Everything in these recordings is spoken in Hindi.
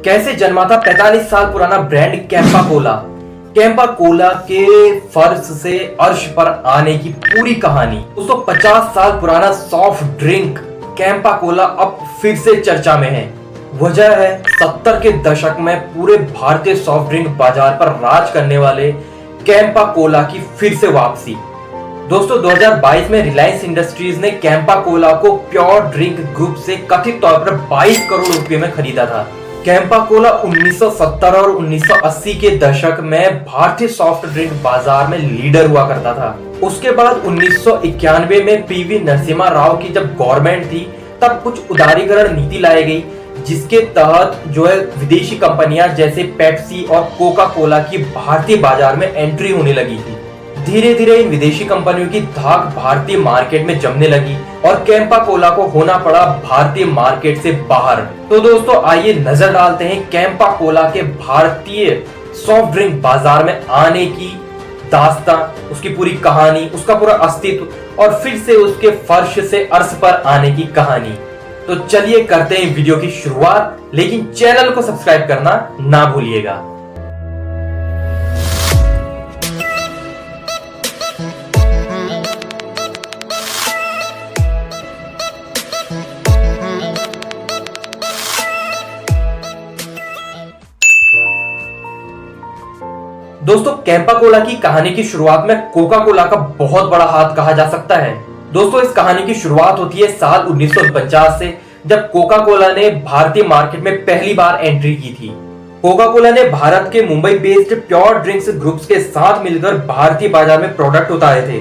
कैसे जन्मा था 45 साल पुराना brand Campa Cola. Campa Cola के फर्श से अर्श पर आने की पूरी कहानी। दोस्तों 50 साल पुराना सॉफ्ट ड्रिंक कैंपा कोला अब फिर से चर्चा में है। वजह है 70 के दशक में पूरे भारतीय सॉफ्ट ड्रिंक बाजार पर राज करने वाले कैंपा कोला की फिर से वापसी। दोस्तों 2022 में रिलायंस इंडस्ट्रीज ने कैंपा कोला को प्योर ड्रिंक ग्रुप से कथित तौर पर 22 करोड़ रुपए में खरीदा था। कैंपा कोला 1970 और 1980 के दशक में भारतीय सॉफ्ट ड्रिंक बाजार में लीडर हुआ करता था। उसके बाद 1991 में पीवी नरसिम्हा राव की जब गवर्नमेंट थी तब कुछ उदारीकरण नीति लाई गई, जिसके तहत जो है विदेशी कंपनियां जैसे पेप्सी और कोका कोला की भारतीय बाजार में एंट्री होने लगी थी। धीरे धीरे इन विदेशी कंपनियों की धाक भारतीय मार्केट में जमने लगी और कैंपा कोला को होना पड़ा भारतीय मार्केट से बाहर। तो दोस्तों आइए नजर डालते हैं कैंपा कोला के भारतीय सॉफ्ट ड्रिंक बाजार में आने की दास्तां, उसकी पूरी कहानी, उसका पूरा अस्तित्व और फिर से उसके फर्श से अर्श पर आने की कहानी। तो चलिए करते हैं वीडियो की शुरुआत, लेकिन चैनल को सब्सक्राइब करना ना भूलिएगा। दोस्तों कैंपा कोला की कहानी की शुरुआत में कोका कोला का बहुत बड़ा हाथ कहा जा सकता है। दोस्तों इस कहानी की शुरुआत होती है साल 1949 से, जब कोका कोला ने भारतीय मार्केट में पहली बार एंट्री की थी। कोका कोला ने भारत के Mumbai based pure drinks groups के साथ मिलकर भारतीय बाजार में प्रोडक्ट उतारे थे।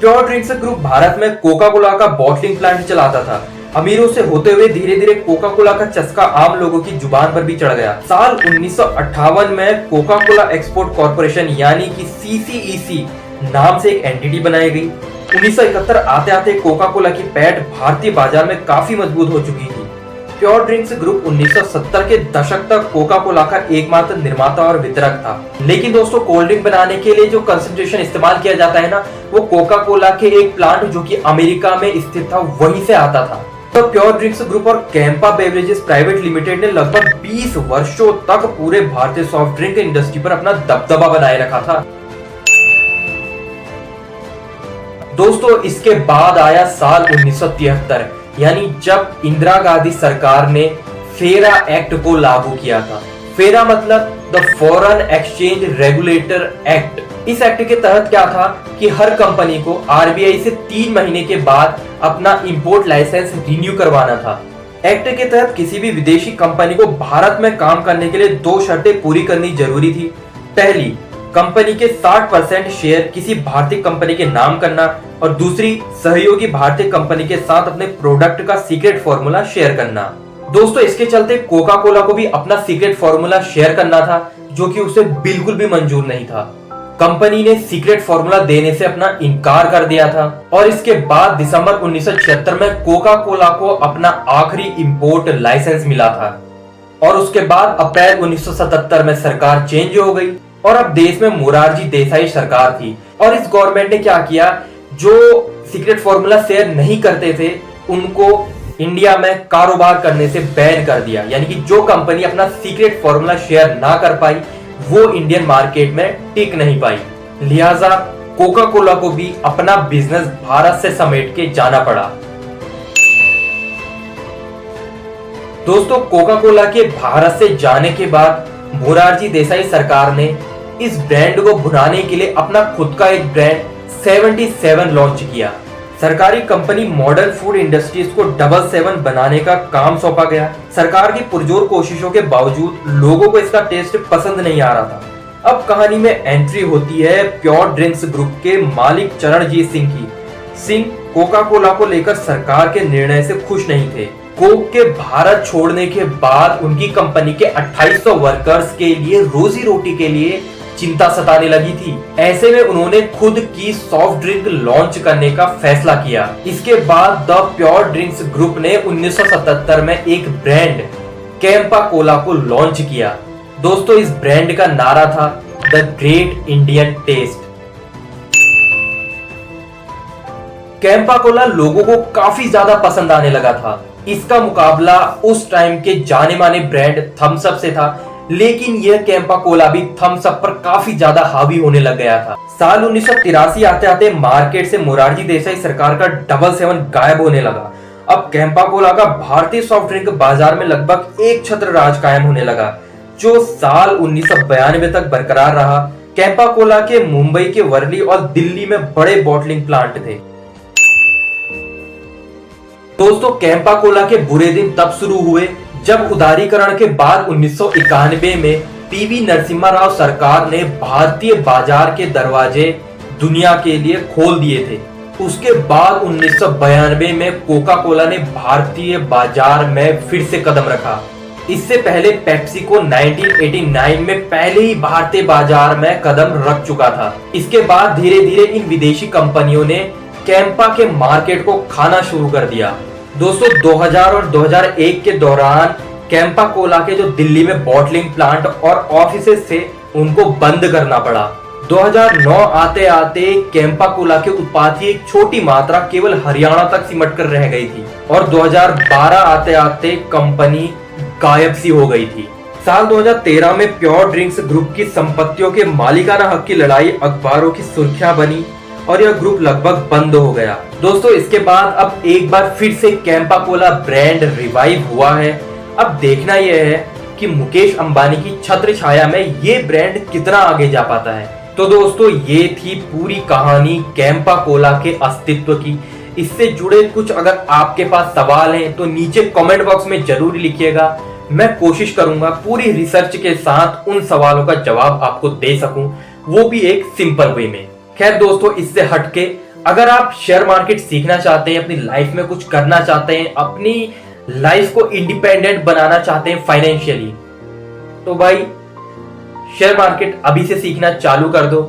प्योर ड्रिंक्स ग्रुप भारत में कोका कोला का बॉटलिंग प्लांट चलाता था। अमीरों से होते हुए धीरे धीरे कोका कोला का चस्का आम लोगों की जुबान पर भी चढ़ गया। साल 1958 में कोका कोला एक्सपोर्ट कॉर्पोरेशन यानी कि CCEC नाम से एक एंटिटी बनाई गई। 1971 आते आते कोका कोला की पैठ भारतीय बाजार में काफी मजबूत हो चुकी थी। प्योर ड्रिंक्स ग्रुप 1970 के दशक तक कोका कोला का एकमात्र निर्माता और वितरक था। लेकिन दोस्तों कोल्ड ड्रिंक बनाने के लिए जो कंसंट्रेशन इस्तेमाल किया जाता है ना, वो कोका कोला के एक प्लांट जो कि अमेरिका में स्थित था वहीं से आता था। तो प्योर ड्रिंक्स ग्रुप और कैंपा बेवरेजेस प्राइवेट लिमिटेड ने लगभग 20 वर्षों तक पूरे भारतीय सॉफ्ट ड्रिंक इंडस्ट्री पर अपना दबदबा बनाए रखा था। दोस्तों इसके बाद आया साल 1973, यानी जब इंदिरा गांधी सरकार ने फेरा एक्ट को लागू किया था। फेरा मतलब the foreign exchange regulator act. इस एक्ट के तहत क्या था कि हर कंपनी को RBI से 3 महीने के बाद अपना इंपोर्ट लाइसेंस रिन्यू करवाना था। एक्ट के तहत किसी भी विदेशी कंपनी को भारत में काम करने के लिए 2 शर्तें पूरी करनी जरूरी थी। पहली, कंपनी के 60% शेयर किसी भारतीय कंपनी के नाम करना, और दूसरी, सहयोगी भारतीय कंपनी के साथ अपने प्रोडक्ट का सीक्रेट फॉर्मूला शेयर करना। दोस्तों इसके चलते कोका कोला को भी अपना सीक्रेट फॉर्मूला शेयर करना था, जो कि उसे बिल्कुल भी मंजूर नहीं था। कंपनी ने सीक्रेट फॉर्मूला देने से अपना इनकार कर दिया था और इसके बाद दिसंबर 1976 में कोका कोला को अपना आखिरी इंपोर्ट लाइसेंस मिला था। और उसके बाद अप्रैल 1977 में सरकार चेंज हो गई और अब देश में मोरारजी देसाई सरकार थी। और इस गवर्नमेंट ने क्या किया, जो सीक्रेट फॉर्मूला शेयर नहीं करते थे उनको इंडिया में कारोबार करने से बैन कर दिया। यानी कि जो कंपनी अपना सीक्रेट फॉर्मूला शेयर ना कर पाई वो इंडियन मार्केट में टिक नहीं पाई। लिहाजा कोका कोला को भी अपना बिजनेस भारत से समेट के जाना पड़ा। दोस्तों कोका कोला के भारत से जाने के बाद मोरारजी देसाई सरकार ने इस ब्रांड को भुनाने के लिए अपना खुद का एक ब्रांड 77 लॉन्च किया। सरकारी कंपनी मॉडर्न फूड इंडस्ट्रीज को 77 बनाने का काम सौंपा गया। सरकार की पुरजोर कोशिशों के बावजूद लोगों को इसका टेस्ट पसंद नहीं आ रहा था। अब कहानी में एंट्री होती है प्योर ड्रिंक्स ग्रुप के मालिक चरणजीत सिंह की। सिंह कोका कोला को लेकर सरकार के निर्णय से खुश नहीं थे। कोक के भारत छोड़ने के बाद उनकी कंपनी के 2800 वर्कर्स के लिए रोजी रोटी के लिए चिंता सताने लगी थी। ऐसे में उन्होंने खुद की सॉफ्ट ड्रिंक लॉन्च करने का फैसला किया। इसके बाद द प्योर ड्रिंक्स ग्रुप ने 1977 में एक ब्रांड कैंपा कोला को लॉन्च किया। दोस्तों इस ब्रांड का नारा था the great Indian taste. Campa Cola लोगों को काफी ज्यादा पसंद आने लगा था। इसका मुकाबला उस टाइम के जाने माने ब्रांड थम्स अप से था, लेकिन यह कैंपा कोला भी थम्स अप पर काफी ज्यादा हावी होने लग गया था। साल 1983 आते आते मार्केट से मोरारजी देसाई सरकार का 777 गायब होने लगा। अब कैंपा कोला का भारतीय सॉफ्ट ड्रिंक बाजार में लगभग एक छत्र राज कायम होने लगा, जो साल 1992 तक बरकरार रहा। कैंपा कोला के मुंबई के वर्ली और दिल्ली में बड़े बॉटलिंग प्लांट थे। दोस्तों, कैंपा कोला के बुरे दिन तब शुरू हुए जब उदारीकरण के बाद 1991 में पीवी नरसिम्हा राव सरकार ने भारतीय बाजार के दरवाजे दुनिया के लिए खोल दिए थे। उसके बाद 1992 में कोका कोला ने भारतीय बाजार में फिर से कदम रखा। इससे पहले पेप्सी को 1989 में पहले ही भारतीय बाजार में कदम रख चुका था। इसके बाद धीरे धीरे इन विदेशी कंपनियों ने कैंपा के मार्केट को खाना शुरू कर दिया। दोस्तों, 2000 और 2001 के दौरान कैंपा कोला के जो दिल्ली में बॉटलिंग प्लांट और ऑफिसेस थे उनको बंद करना पड़ा। 2009 आते आते कैंपा कोला के उत्पाद की एक छोटी मात्रा केवल हरियाणा तक सिमट कर रह गई थी और 2012 आते आते कंपनी गायब सी हो गई थी। साल 2013 में प्योर ड्रिंक्स ग्रुप की संपत्तियों के मालिकाना हक की लड़ाई अखबारों की सुर्खियां बनी और यह ग्रुप लगभग बंद हो गया। दोस्तों, इसके बाद अब एक बार फिर से कैंपा कोला ब्रांड रिवाइव हुआ है। अब देखना यह है कि मुकेश अंबानी की छत्र छाया में ये ब्रांड कितना आगे जा पाता है। तो दोस्तों, ये थी पूरी कहानी कैंपा कोला के अस्तित्व की। इससे जुड़े कुछ अगर आपके पास सवाल हैं तो नीचे कमेंट बॉक्स में जरूर लिखिएगा। मैं कोशिश करूंगा पूरी रिसर्च के साथ उन सवालों का जवाब आपको दे सकूं, वो भी एक सिंपल वे में। खैर दोस्तों, इससे हटके अगर आप शेयर मार्केट सीखना चाहते हैं, अपनी लाइफ में कुछ करना चाहते हैं, अपनी लाइफ को इंडिपेंडेंट बनाना चाहते हैं फाइनेंशियली, तो भाई शेयर मार्केट अभी से सीखना चालू कर दो।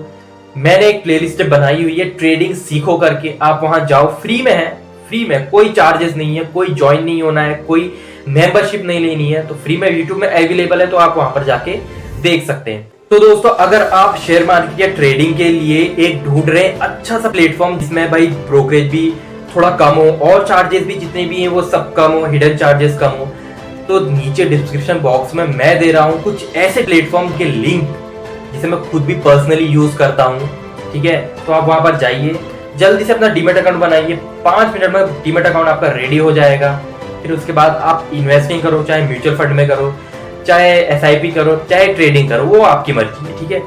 मैंने एक प्लेलिस्ट बनाई हुई है ट्रेडिंग सीखो करके, आप वहां जाओ, फ्री में है, फ्री में, कोई चार्जेस नहीं है, कोई ज्वाइन नहीं होना है, कोई मेंबरशिप नहीं लेनी है, तो फ्री में यूट्यूब में अवेलेबल है, तो आप वहां पर जाके देख सकते हैं। तो दोस्तों, अगर आप शेयर मार्केट या ट्रेडिंग के लिए एक ढूंढ रहे हैं अच्छा सा प्लेटफॉर्म जिसमें भाई ब्रोकरेज भी थोड़ा कम हो और चार्जेस भी जितने भी हैं वो सब कम हो, हिडन चार्जेस कम हो, तो नीचे डिस्क्रिप्शन बॉक्स में मैं दे रहा हूँ कुछ ऐसे प्लेटफॉर्म के लिंक जिसे मैं खुद भी पर्सनली यूज करता हूँ। ठीक है, तो आप वहां पर जाइए, जल्दी से अपना डीमैट अकाउंट बनाइए, 5 मिनट में डीमैट अकाउंट आपका रेडी हो जाएगा। फिर उसके बाद आप इन्वेस्टिंग करो, चाहे म्यूचुअल फंड में करो, चाहे SIP करो, चाहे ट्रेडिंग करो, वो आपकी मर्जी है। ठीक है,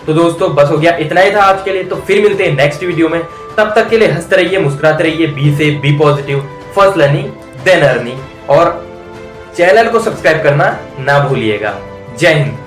तो दोस्तों बस हो गया, इतना ही था आज के लिए। तो फिर मिलते हैं नेक्स्ट वीडियो में, तब तक के लिए हंसते रहिए, मुस्कुराते रहिए, be safe, be positive, first learning then earning, और चैनल को सब्सक्राइब करना ना भूलिएगा। जय हिंद।